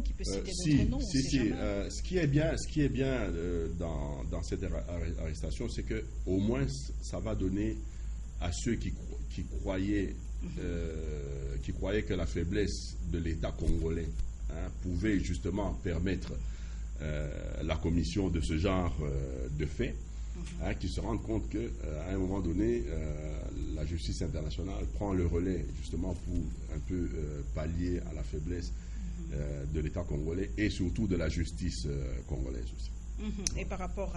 nom, qui peut citer d'autres noms. Ce qui est bien dans cette arrestation, c'est que au moins ça va donner à ceux qui croyaient que la faiblesse de l'État congolais pouvait justement permettre la commission de ce genre de faits, qui se rendent compte qu'à un moment donné, la justice internationale prend le relais justement pour un peu pallier à la faiblesse de l'État congolais et surtout de la justice congolaise aussi. Et par rapport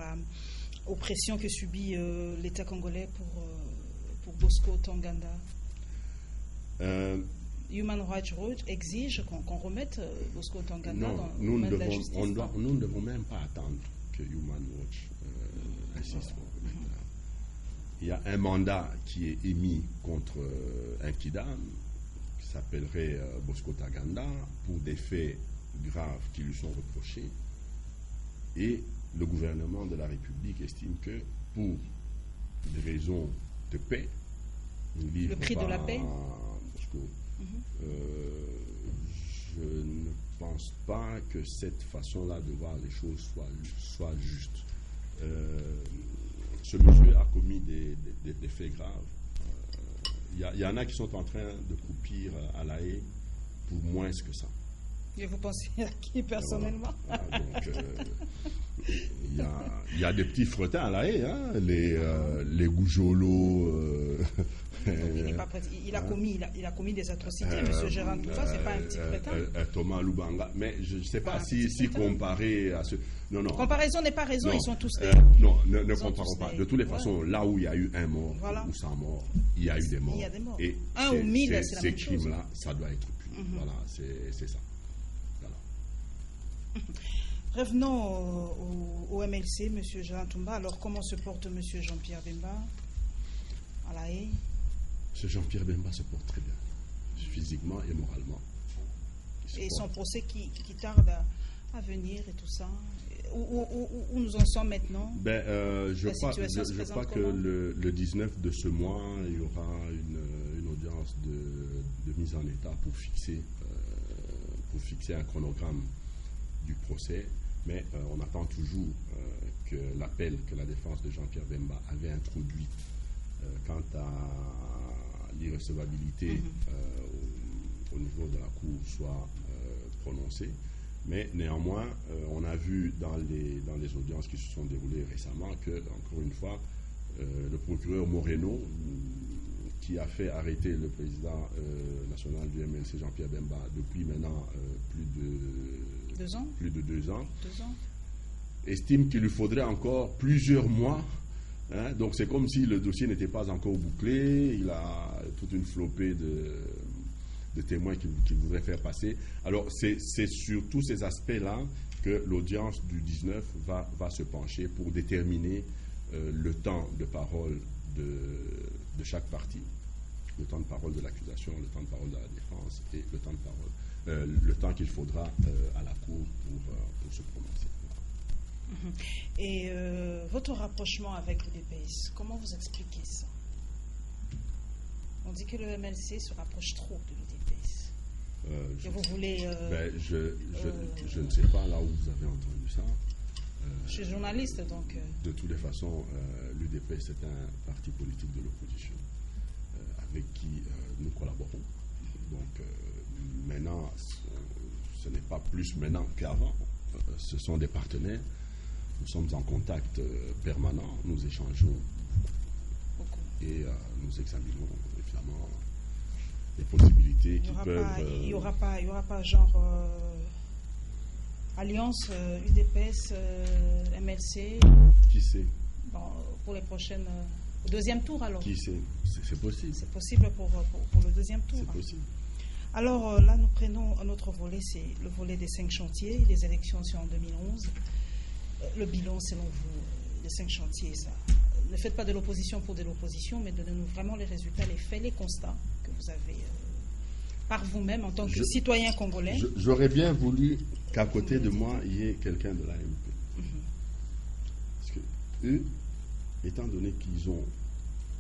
aux pressions que subit l'État congolais pour Bosco Ntaganda, Human Rights Watch exige qu'on remette Bosco Ntaganda dans le domaine de la justice. Nous ne devons même pas attendre que Human Watch insiste. Il y a un mandat qui est émis contre un kidam qui s'appellerait Bosco Ntaganda pour des faits graves qui lui sont reprochés, et le gouvernement de la République estime que pour des raisons de paix, le prix de la paix, je ne pense pas que cette façon-là de voir les choses soit juste. Ce monsieur a commis des faits graves. Il y en a qui sont en train de croupir à La Haye pour moins que ça. Et vous pensez à qui personnellement? Donc, il y a des petits frettins à La Haye, les Goujolos. Il a commis des atrocités. Monsieur Gérard Toufa, c'est pas un petit fretin. Thomas Lubanga. Mais je ne sais pas si comparé à ce. Non. Comparaison n'est pas raison, ils sont tous. Non, ne comparons pas. De toutes les façons, là où il y a eu un mort ou 100 morts, il y a eu des morts. Il y a des morts. Et un ou 1000, c'est la même chose. Ces crimes-là, ça doit être puni. Voilà, c'est ça. Revenons au MLC, M. Jean Toumba. Alors, comment se porte M. Jean-Pierre Bemba à La Haye? M. Jean-Pierre Bemba se porte très bien, physiquement et moralement. Et son procès qui tarde à venir et tout ça, où nous en sommes maintenant? Je crois que le 19 de ce mois, il y aura une audience de mise en état pour fixer un chronogramme du procès, mais on attend toujours que l'appel que la défense de Jean-Pierre Bemba avait introduit quant à l'irrecevabilité au niveau de la Cour soit prononcé. Mais néanmoins, on a vu dans les audiences qui se sont déroulées récemment que, encore une fois, le procureur Moreno, qui a fait arrêter le président national du MLC, Jean-Pierre Bemba, depuis maintenant plus de 2 ans, estime qu'il lui faudrait encore plusieurs mois. Donc c'est comme si le dossier n'était pas encore bouclé. Il a toute une flopée de témoins qu'il voudrait faire passer. Alors c'est sur tous ces aspects-là que l'audience du 19 va se pencher pour déterminer le temps de parole de chaque partie, le temps de parole de l'accusation, le temps de parole de la défense et le temps de parole, le temps qu'il faudra à la Cour pour se prononcer. Et votre rapprochement avec le DPS, comment vous expliquez ça? On dit que le MLC se rapproche trop de l'UDPS. Vous voulez... je ne sais pas là où vous avez entendu ça. Je suis journaliste, donc... De toutes les façons, l'UDPS est un parti politique de l'opposition avec qui nous collaborons. Donc maintenant, ce n'est pas plus maintenant qu'avant. Ce sont des partenaires. Nous sommes en contact permanent. Nous échangeons beaucoup. Et nous examinons évidemment les possibilités qui peuvent... Il n'y aura pas genre... Alliance UDPS, MLC. Qui sait? Bon, pour les prochaines... au deuxième tour alors. Qui sait? C'est possible. C'est possible pour le deuxième tour. C'est possible. Alors là, nous prenons un autre volet, c'est le volet des 5 chantiers. Les élections, c'est en 2011. Le bilan, selon vous, des 5 chantiers, ça. Ne faites pas de l'opposition pour de l'opposition, mais donnez-nous vraiment les résultats, les faits, les constats que vous avez par vous-même en tant que citoyen congolais. J'aurais bien voulu qu'à côté de moi, il y ait quelqu'un de l'AMP. Parce que eux, étant donné qu'ils ont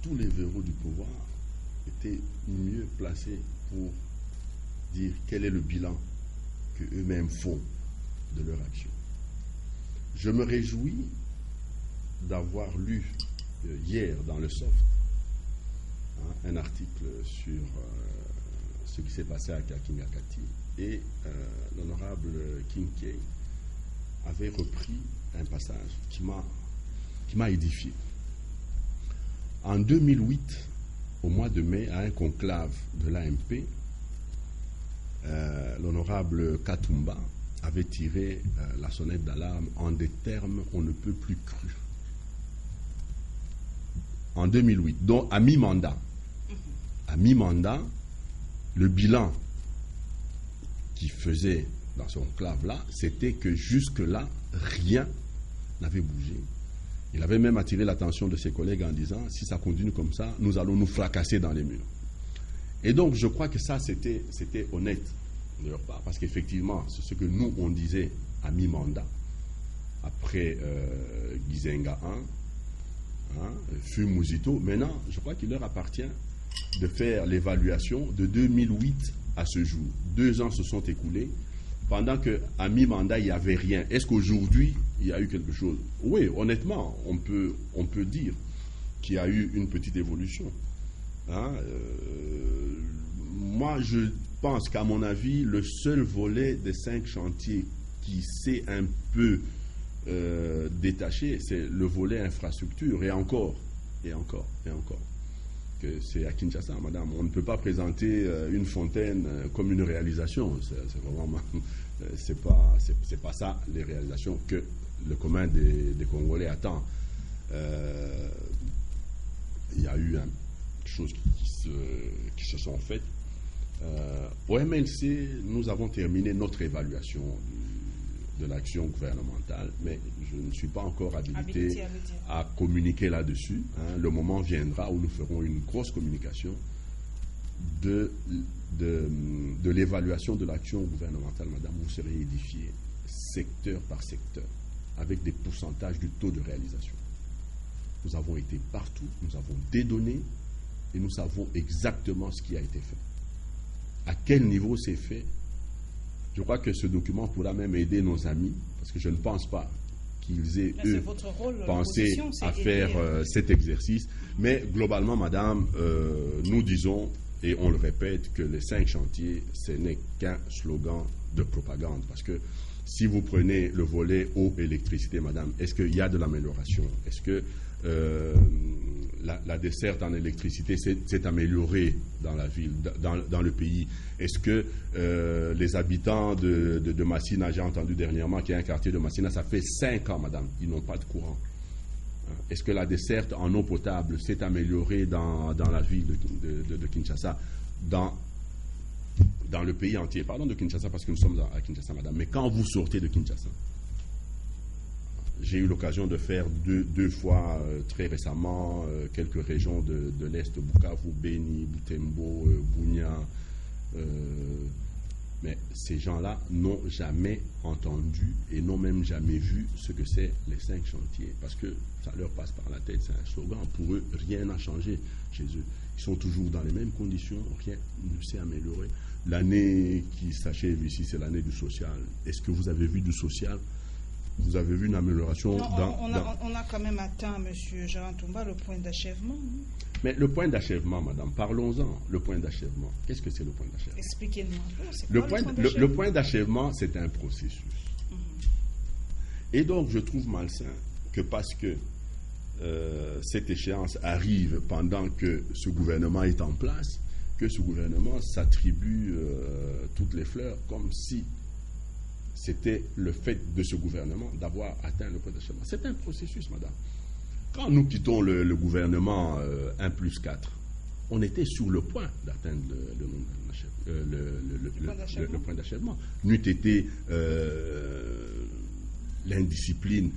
tous les verrous du pouvoir, étaient mieux placés pour dire quel est le bilan qu'eux-mêmes font de leur action. Je me réjouis d'avoir lu hier dans le Soft un article sur ce qui s'est passé à Kakingakati, et l'honorable Kincaid avait repris un passage qui m'a édifié. En 2008, au mois de mai, à un conclave de l'AMP, l'honorable Katumba avait tiré la sonnette d'alarme en des termes on ne peut plus crus. En 2008, donc à mi-mandat. À mi-mandat, le bilan qu'il faisait dans son conclave-là, c'était que jusque-là, rien n'avait bougé. Il avait même attiré l'attention de ses collègues en disant, si ça continue comme ça, nous allons nous fracasser dans les murs. Et donc, je crois que ça, c'était honnête de leur part, parce qu'effectivement, c'est ce que nous, on disait à mi-mandat, après Gizenga 1, Fumuzito. Maintenant, je crois qu'il leur appartient de faire l'évaluation de 2008 à ce jour. 2 ans se sont écoulés, pendant qu'à mi-mandat, il n'y avait rien. Est-ce qu'aujourd'hui, il y a eu quelque chose? Oui, honnêtement, on peut dire qu'il y a eu une petite évolution. Moi, je pense qu'à mon avis, le seul volet des 5 chantiers qui s'est un peu détaché, c'est le volet infrastructure, et encore. Que c'est à Kinshasa, madame. On ne peut pas présenter une fontaine comme une réalisation. C'est vraiment... c'est pas ça, les réalisations que le commun des Congolais attend. Il y a eu des choses qui se sont faites. Au MLC, nous avons terminé notre évaluation de l'action gouvernementale, mais je ne suis pas encore habilité à communiquer là-dessus. Le moment viendra où nous ferons une grosse communication de l'évaluation de l'action gouvernementale. Madame, vous serez édifiée secteur par secteur, avec des pourcentages du taux de réalisation. Nous avons été partout, nous avons des données, et nous savons exactement ce qui a été fait. À quel niveau c'est fait? Je crois que ce document pourra même aider nos amis, parce que je ne pense pas qu'ils aient, eux, pensé à faire cet exercice. Mais globalement, madame, nous disons, et on le répète, que les 5 chantiers, ce n'est qu'un slogan de propagande. Parce que si vous prenez le volet eau, électricité, madame, est-ce qu'il y a de l'amélioration? Est-ce que la desserte en électricité s'est améliorée dans la ville, dans le pays? Est-ce que les habitants de Massina, j'ai entendu dernièrement qu'il y a un quartier de Massina, ça fait 5 ans, madame, ils n'ont pas de courant. Est-ce que la desserte en eau potable s'est améliorée dans la ville de Kinshasa, dans le pays entier? Pardon de Kinshasa parce que nous sommes à Kinshasa, madame, mais quand vous sortez de Kinshasa, j'ai eu l'occasion de faire deux fois très récemment quelques régions de l'Est, Bukavu, Beni, Butembo, Bunia. Mais ces gens-là n'ont jamais entendu et n'ont même jamais vu ce que c'est les 5 chantiers. Parce que ça leur passe par la tête, c'est un slogan. Pour eux, rien n'a changé chez eux. Ils sont toujours dans les mêmes conditions, rien ne s'est amélioré. L'année qui s'achève ici, c'est l'année du social. Est-ce que vous avez vu du social? Vous avez vu une amélioration? Non, on a quand même atteint, M. Jean Toumba, le point d'achèvement. Mais le point d'achèvement, madame, parlons-en. Le point d'achèvement, qu'est-ce que c'est le point d'achèvement? Expliquez-nous. Le point d'achèvement, c'est un processus. Et donc, je trouve malsain que parce que cette échéance arrive pendant que ce gouvernement est en place, que ce gouvernement s'attribue toutes les fleurs comme si c'était le fait de ce gouvernement d'avoir atteint le point d'achèvement. C'est un processus, madame. Quand nous quittons le gouvernement 1+4, on était sur le point d'atteindre le point d'achèvement. N'eût été l'indiscipline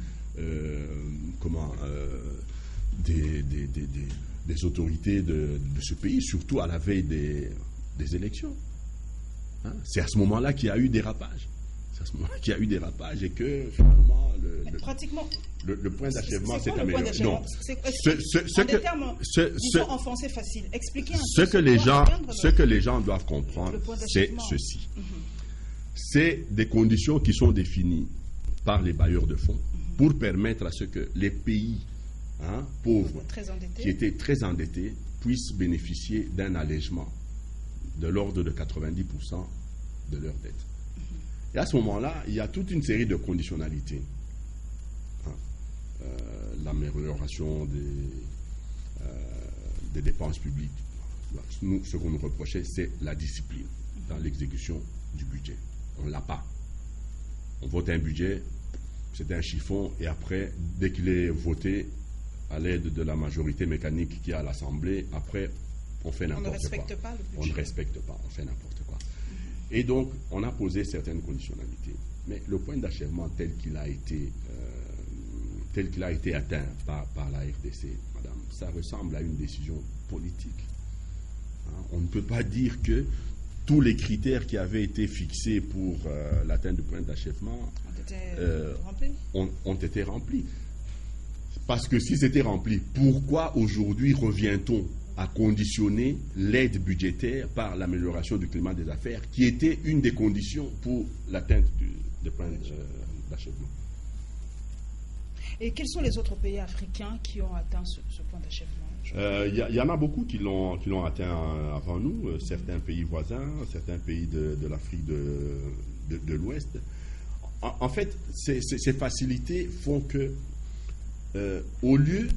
des autorités de ce pays, surtout à la veille des élections. C'est à ce moment-là qu'il y a eu dérapage. C'est à ce moment-là qu'il y a eu dérapage et que finalement le point d'achèvement s'est amélioré. Non. Disons en français facile. Expliquez un peu ce que les gens doivent comprendre, c'est ceci. C'est des conditions qui sont définies par les bailleurs de fonds pour permettre à ce que les pays pauvres, qui étaient très endettés, puissent bénéficier d'un allègement de l'ordre de 90% de leur dette. Et à ce moment-là, il y a toute une série de conditionnalités. L'amélioration des dépenses publiques. Nous, ce qu'on nous reprochait, c'est la discipline dans l'exécution du budget. On ne l'a pas. On vote un budget, c'est un chiffon, et après, dès qu'il est voté, à l'aide de la majorité mécanique qui est à l'Assemblée, après, on fait n'importe quoi. On ne respecte pas le budget. On ne respecte pas, on fait n'importe quoi. Et donc, on a posé certaines conditionnalités. Mais le point d'achèvement tel qu'il a été atteint par la RDC, madame, ça ressemble à une décision politique. On ne peut pas dire que tous les critères qui avaient été fixés pour l'atteinte du point d'achèvement ont été remplis. Parce que si c'était rempli, pourquoi aujourd'hui revient-on à conditionner l'aide budgétaire par l'amélioration du climat des affaires, qui était une des conditions pour l'atteinte du point d'achèvement? Et quels sont les autres pays africains qui ont atteint ce point d'achèvement? Il y en a beaucoup qui l'ont atteint avant nous, certains pays voisins, certains pays de l'Afrique de l'Ouest. En fait, ces facilités font que, au lieu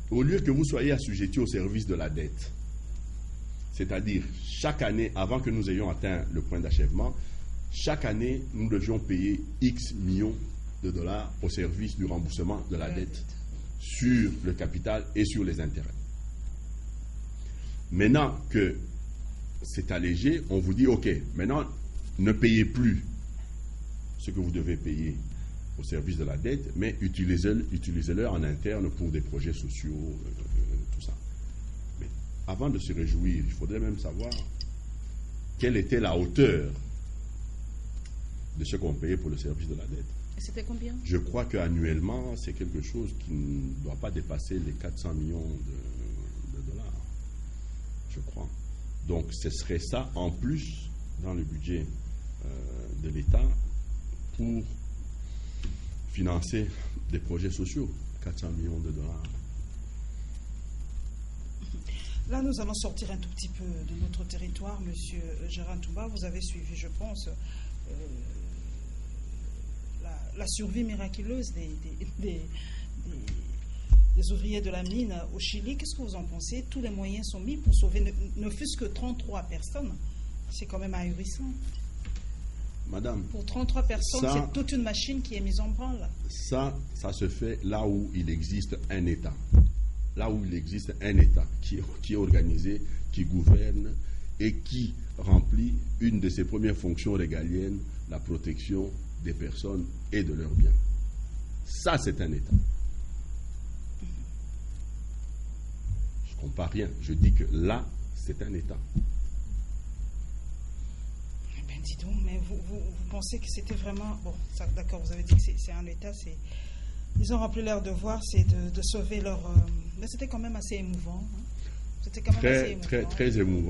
que vous soyez assujetti au service de la dette, c'est-à-dire chaque année, avant que nous ayons atteint le point d'achèvement, chaque année, nous devions payer X millions de dollars au service du remboursement de la dette sur le capital et sur les intérêts. Maintenant que c'est allégé, on vous dit, OK, maintenant, ne payez plus ce que vous devez payer au service de la dette, mais utilisez-le en interne pour des projets sociaux, tout ça. Mais avant de se réjouir, il faudrait même savoir quelle était la hauteur de ce qu'on payait pour le service de la dette. Et c'était combien? Je crois qu'annuellement, c'est quelque chose qui ne doit pas dépasser les 400 millions de dollars, je crois. Donc, ce serait ça en plus dans le budget de l'État pour financer des projets sociaux, 400 millions de dollars. Là, nous allons sortir un tout petit peu de notre territoire. Monsieur Gérard Toumba, vous avez suivi, je pense, la survie miraculeuse des ouvriers de la mine au Chili. Qu'est-ce que vous en pensez? Tous les moyens sont mis pour sauver ne fût-ce que 33 personnes. C'est quand même ahurissant. Madame, pour 33 personnes, c'est toute une machine qui est mise en branle. Ça se fait là où il existe un État. Là où il existe un État qui est organisé, qui gouverne et qui remplit une de ses premières fonctions régaliennes, la protection des personnes et de leurs biens. Ça, c'est un État. Je ne compare rien. Je dis que là, c'est un État. Dis donc, mais vous pensez que c'était vraiment... Bon, d'accord, vous avez dit que c'est un État, ils ont rempli leur devoir, c'est de sauver leur... Mais c'était quand même assez émouvant. Hein. C'était quand même assez émouvant. Très émouvant.